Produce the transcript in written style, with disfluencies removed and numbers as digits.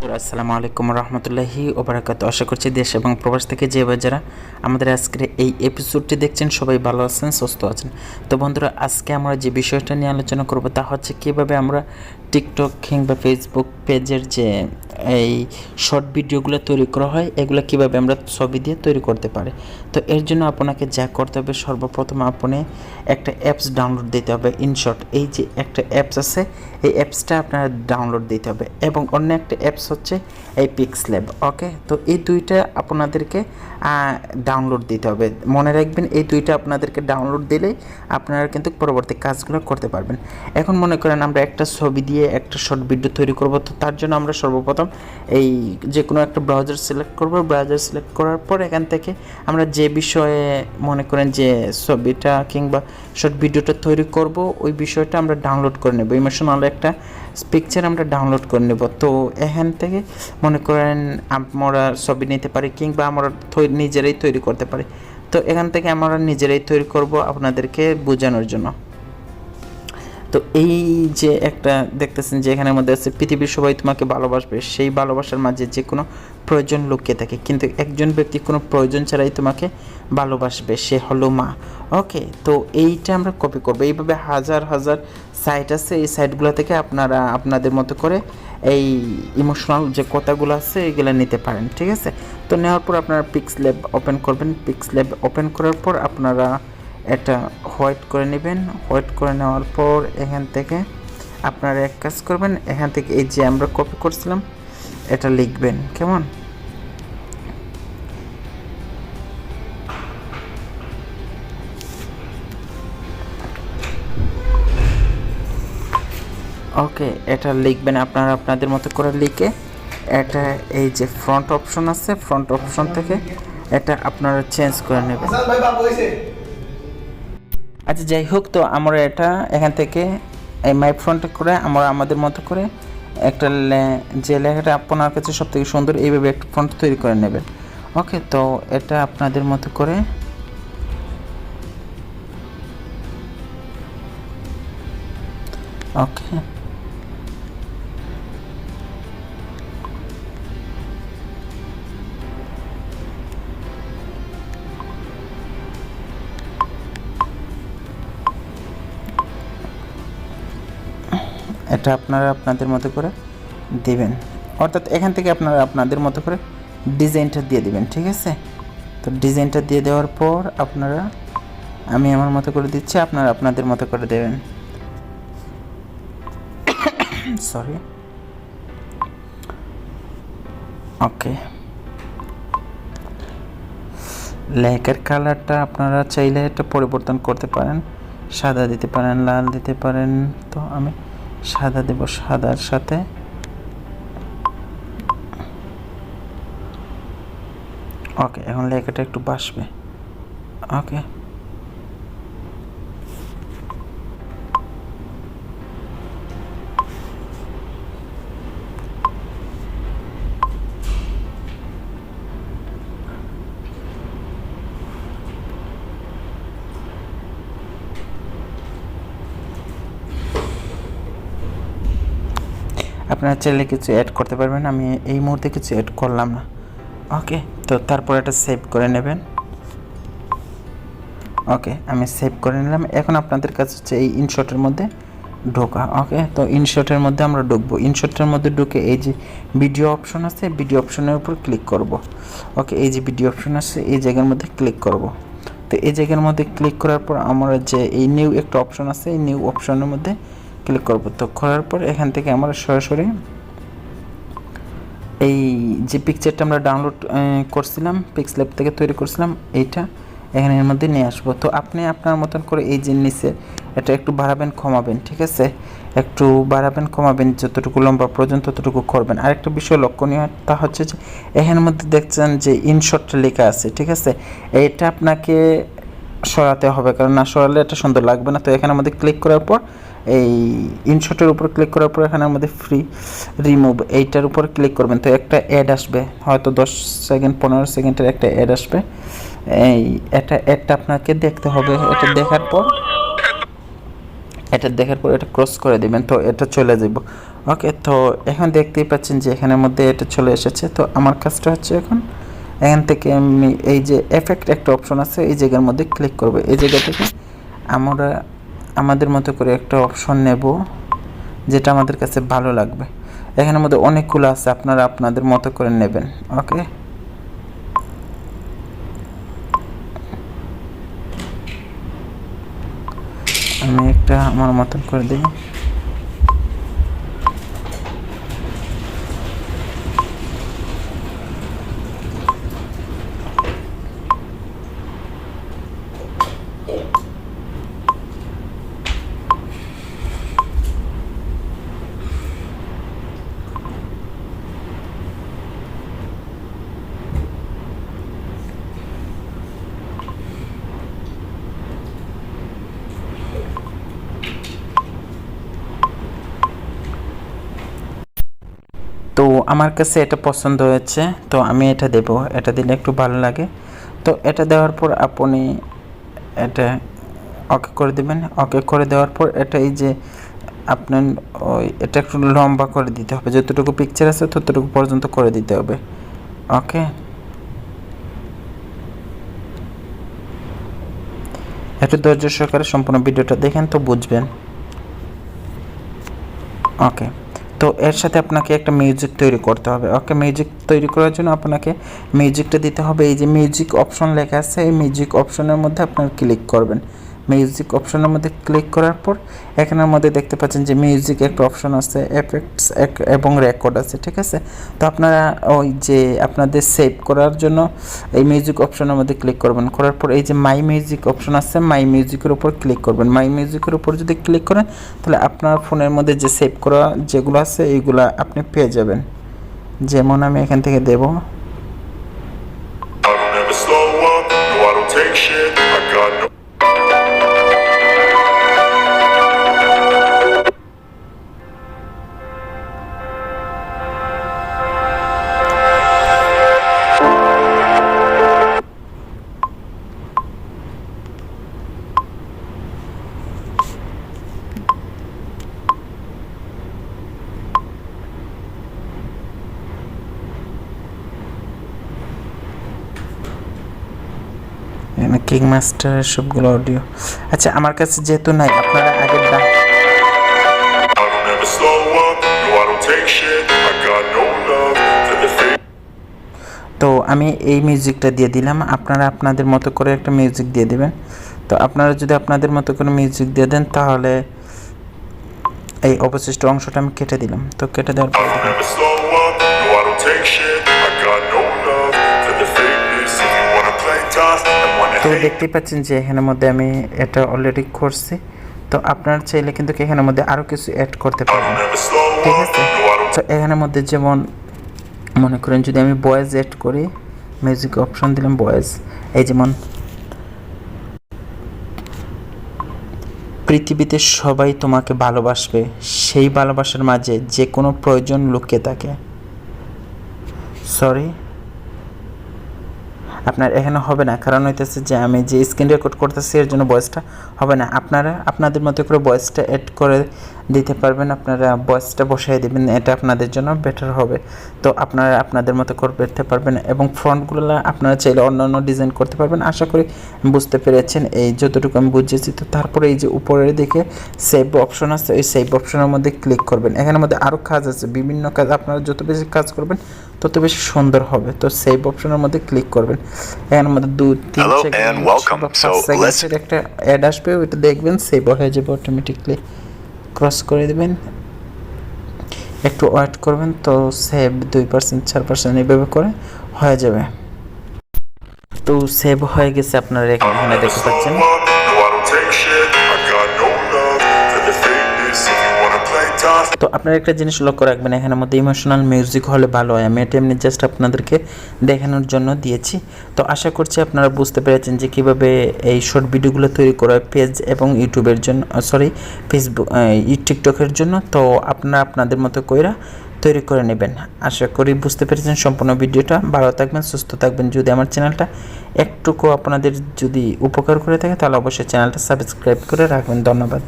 বন্ধুরা আসসালামু আলাইকুম রহমতুল্লাহি ওবারাকাতু। আশা করছি দেশ এবং প্রবাস থেকে যে যারা আমাদের আজকের এই এপিসোডটি দেখছেন সবাই ভালো আছেন, সুস্থ আছেন। তো বন্ধুরা, আজকে আমরা যে বিষয়টা নিয়ে আলোচনা করব তা হচ্ছে কীভাবে আমরা টিকটক কিংবা ফেসবুক পেজের যে এই শর্ট ভিডিওগুলো তৈরি করা হয় এগুলো কীভাবে আমরা ছবি দিয়ে তৈরি করতে পারি। তো এর জন্য আপনাকে যা করতে হবে, সর্বপ্রথম আপনি একটা অ্যাপস ডাউনলোড দিতে হবে। ইনশর্ট এই যে একটা অ্যাপস আছে, এই অ্যাপসটা আপনার ডাউনলোড দিতে হবে এবং অন্য একটা অ্যাপস হচ্ছে এই পিক্সল্যাব। ওকে, তো এই দুইটা আপনাদেরকে ডাউনলোড দিতে হবে। মনে রাখবেন, এই দুইটা আপনাদেরকে ডাউনলোড দিলেই আপনারা কিন্তু পরবর্তী কাজগুলো করতে পারবেন। এখন মনে করেন আমরা একটা ছবি দিয়ে একটা শর্ট ভিডিও তৈরি করব, তো তার জন্য আমরা সর্বপ্রথম এই যে কোনো একটা ব্রাউজার সিলেক্ট করব। ব্রাউজার সিলেক্ট করার পর এখান থেকে আমরা যে বিষয়ে মনে করেন যে ছবিটা কিংবা শর্ট ভিডিওটা তৈরি করব ওই বিষয়টা আমরা ডাউনলোড করে নেব। ইমোশনাল একটা পিকচার আমরা ডাউনলোড করে নেব। তো এখান থেকে মনে করেন আমরা ছবি নিতে পারি কিংবা আমরা নিজেরাই তৈরি করতে পারি। তো এখান থেকে আমরা নিজেরাই তৈরি করব আপনাদেরকে বোঝানোর জন্য। তো এই যে একটা দেখতেছেন যে এখানের মধ্যে আছে পৃথিবীর সবাই তোমাকে ভালোবাসবে, সেই ভালোবাসার মাঝে যে কোনো প্রয়োজন লুকিয়ে থাকে, কিন্তু একজন ব্যক্তি কোনো প্রয়োজন ছাড়াই তোমাকে ভালোবাসবে, সে হলো মা। ওকে, তো এইটা আমরা কপি করবো। এইভাবে হাজার হাজার সাইট আছে, এই সাইটগুলো থেকে আপনারা আপনাদের মতো করে এই ইমোশনাল যে কথাগুলো আছে এইগুলো নিতে পারেন। ঠিক আছে, তো নেওয়ার পর আপনারা পিক্সল্যাব ওপেন করবেন। পিক্সল্যাব ওপেন করার পর আপনারা এটা হোয়াইট করে নেবেন। হোয়াইট করে নেওয়ার পর এখান থেকে আপনারা এক কাজ করবেন, এখান থেকে এই যে আমরা কপি করছিলাম এটা লিখবেন। কেমন? ওকে, এটা লিখবেন আপনারা আপনাদের মতো করে লিখে এটা এই যে ফ্রন্ট অপশন আছে, ফ্রন্ট অপশন থেকে এটা আপনারা চেঞ্জ করে নেবেন। আচ্ছা, যাই হোক, তো আমরা এটা এখান থেকে এই মাই ফ্রন্ট করে আমরা আমাদের মতো করে একটা যে লেখাটা আপনার কাছে সব থেকে সুন্দর এইভাবে একটা ফন্ট তৈরি করে নেবেন। ওকে, তো এটা আপনাদের মতো করে ওকে এটা আপনারা আপনাদের মতো করে দিবেন, অর্থাৎ এখান থেকে আপনারা আপনাদের মতো করে ডিজাইনটা দিয়ে দিবেন। ঠিক আছে, তো ডিজাইনটা দিয়ে দেওয়ার পর আপনারা আমি আমার মতো করে দিচ্ছি, আপনারা আপনাদের মতো করে দেবেন। সরি। ওকে, লেখার কালারটা আপনারা চাইলে এটা পরিবর্তন করতে পারেন, সাদা দিতে পারেন, লাল দিতে পারেন। তো আমি সাদা দেব, সাদার সাথে ওকে। এখন লেখাটা একটু বাসবে। ওকে, আপনারা চাইলে কিছু অ্যাড করতে পারবেন, আমি এই মুহূর্তে কিছু অ্যাড করলাম না। ওকে, তো তারপর এটা সেভ করে নেবেন। ওকে, আমি সেভ করে নিলাম। এখন আপনাদের কাছে হচ্ছে এই ইনশটের মধ্যে ঢোকা। ওকে, তো ইনশটের মধ্যে আমরা ঢুকবো। ইনশটের মধ্যে ঢুকে এই যে ভিডিও অপশন আছে, ভিডিও অপশনের উপর ক্লিক করব। ওকে, এই যে ভিডিও অপশন আছে এই জায়গার মধ্যে ক্লিক করব। তো এই জায়গার মধ্যে ক্লিক করার পর আমরা যে এই নিউ একটা অপশন আছে, এই নিউ অপশনের মধ্যে ক্লিক করব। তো করার পর এখান থেকে আমরা সরাসরি এই যে পিকচারটা আমরা ডাউনলোড করছিলাম, পিক্সল্যাব থেকে তৈরি করছিলাম, এইটা এখানে এর মধ্যে নিয়ে আসবো। তো আপনি আপনার মতন করে এই যে নিচে এটা একটু বাড়াবেন কমাবেন। ঠিক আছে, একটু বাড়াবেন কমাবেন, যতটুকু লম্বা প্রয়োজন ততটুকু করবেন। আরেকটা বিষয় লক্ষণীয় তা হচ্ছে যে এখানের মধ্যে দেখছেন যে ইনশটটা লেখা আছে। ঠিক আছে, এটা আপনাকে সরাতে হবে, কারণ না সরালে এটা সুন্দর লাগবে না। তো এখানের মধ্যে ক্লিক করার পর এই ইনশটের উপর ক্লিক করার পর এখানের মধ্যে ফ্রি রিমুভ এইটার উপর ক্লিক করবেন। তো একটা অ্যাড আসবে, হয়তো 10 সেকেন্ড 15 সেকেন্ডের একটা অ্যাড আসবে। এই অ্যাডটা আপনাকে দেখতে হবে। এটা দেখার পর এটা দেখার পর এটা ক্রস করে দিবেন, তো এটা চলে যাব। ওকে, তো এখন দেখতেই পাচ্ছেন যে এখানের মধ্যে এটা চলে এসেছে। তো আমার কাজটা হচ্ছে এখন এখান থেকে আমি এই যে এফেক্ট একটা অপশন আছে, এই জায়গার মধ্যে ক্লিক করব। এই জায়গা থেকে আমরা আমাদের মতো করে একটা অপশন নেব যেটা আমাদের কাছে ভালো লাগবে। এখানের মধ্যে অনেকগুলো আছে, আপনারা আপনাদের মতো করে নেবেন। ওকে, আমি একটা আমার মতন করে দিই। তো আমার কাছে এটা পছন্দ হয়েছে, তো আমি এটা দেব। এটা দিলে একটু ভালো লাগে। তো এটা দেওয়ার পর আপনি এটা ওকে করে দেবেন। ওকে করে দেওয়ার পর এটা এই যে আপনার ওই এটা একটু লম্বা করে দিতে হবে, যতটুকু পিকচার আছে ততটুকু পর্যন্ত করে দিতে হবে। ওকে, একটু ধৈর্য সহকারে সম্পূর্ণ ভিডিওটা দেখেন তো বুঝবেন। ওকে, তো এর সাথে আপনাকে একটা মিউজিক তৈরি করতে হবে। ওকে, মিউজিক তৈরি করার জন্য আপনাকে মিউজিকটা দিতে হবে। এই যে মিউজিক অপশন লেখা আছে, এই মিউজিক অপশনের মধ্যে আপনারা ক্লিক করবেন। মিউজিক অপশনের মধ্যে ক্লিক করার পর এখানের মধ্যে দেখতে পাচ্ছেন যে মিউজিক একটা অপশন আছে, এফেক্টস এবং রেকর্ড আছে, ঠিক আছে। তো আপনারা ওই যে আপনাদের সেভ করার জন্য এই মিউজিক অপশনের মধ্যে ক্লিক করবেন। করার পর এই যে মাই মিউজিক অপশন আছে, মাই মিউজিকের উপর ক্লিক করবেন। মাই মিউজিকের উপর যদি ক্লিক করেন তাহলে আপনার ফোনের মধ্যে যে সেভ করা যেগুলো আছে এইগুলো আপনি পেয়ে যাবেন। যেমন আমি এখান থেকে দেব। এখানে কিং মাস্টার সবগুলো অডিও। আচ্ছা, আমার কাছে যেহেতু নাই, আপনারা আগের তো আমি এই মিউজিকটা দিয়ে দিলাম। আপনারা আপনাদের মতো করে একটা মিউজিক দিয়ে দিবেন। তো আপনারা যদি আপনাদের মতো করে মিউজিক দিয়ে দেন তাহলে এই অবশিষ্ট অংশটা আমি কেটে দিলাম। তো কেটে দেওয়ার পর তো দেখতেই পাচ্ছেন যে এখানের মধ্যে আমি এটা অলরেডি করছি। তো আপনারা চাইলে কিন্তু এখানের মধ্যে আরও কিছু অ্যাড করতে পারবেন, ঠিক আছে। তো এখানের মধ্যে যেমন মনে করেন যদি আমি ভয়েস অ্যাড করি, মিউজিক অপশন দিলাম ভয়েস, এই যেমন পৃথিবীতে সবাই তোমাকে ভালোবাসবে, সেই ভালোবাসার মাঝে যে কোনো প্রয়োজন লুকিয়ে থাকে। সরি, আপনার এখানে হবে না, কারণ হইতেছে যে আমি যে স্ক্রিন রেকর্ড করতেছি এর জন্য ভয়েসটা হবে না। আপনারা আপনাদের মতো করে ভয়েসটা অ্যাড করে দিতে পারবেন, আপনারা ভয়েসটা বসাই দেবেন, এটা আপনাদের জন্য বেটার হবে। তো আপনারা আপনাদের মতো করতে পারবেন এবং ফ্রন্টগুলো আপনারা চাইলে অন্য অন্য ডিজাইন করতে পারবেন। আশা করি বুঝতে পেরেছেন এই যতটুকু আমি বুঝেছি। তো তারপরে এই যে উপরের দিকে সেভ অপশন আছে, এই সেভ অপশনের মধ্যে ক্লিক করবেন। এখানের মধ্যে আরও কাজ আছে, বিভিন্ন কাজ, আপনারা যত বেশি কাজ করবেন তত বেশি সুন্দর হবে। তো সেভ অপশনের মধ্যে ক্লিক করবেন। এর মধ্যে 2-3 সেকেন্ডের একটা অ্যাড আসবে, ওইটা দেখবেন, সেভ হয়ে যাবে অটোমেটিকলি। ক্রস করে দেবেন, একটু ওয়েট করবেন, তো সেভ 2% 4% এইভাবে করে হয়ে যাবে। তো সেভ হয়ে গেছে, আপনারা এখানে দেখতে পাচ্ছেন। তো আপনারা একটা জিনিস লক্ষ্য রাখবেন, এখানের মধ্যে ইমোশনাল মিউজিক হলে ভালো হয়। আমি এটা এমনি জাস্ট আপনাদেরকে দেখানোর জন্য দিয়েছি। তো আশা করছি আপনারা বুঝতে পেরেছেন যে কীভাবে এই শর্ট ভিডিওগুলো তৈরি করা হয় পেজ এবং ইউটিউবের জন্য, ফেসবুক টিকটকের জন্য। তো আপনারা আপনাদের মতো কইরা তৈরি করে নেবেন। আশা করি বুঝতে পেরেছেন সম্পূর্ণ ভিডিওটা। ভালো থাকবেন, সুস্থ থাকবেন। যদি আমার চ্যানেলটা একটুকু আপনাদের যদি উপকার করে থাকে তাহলে অবশ্যই চ্যানেলটা সাবস্ক্রাইব করে রাখবেন। ধন্যবাদ।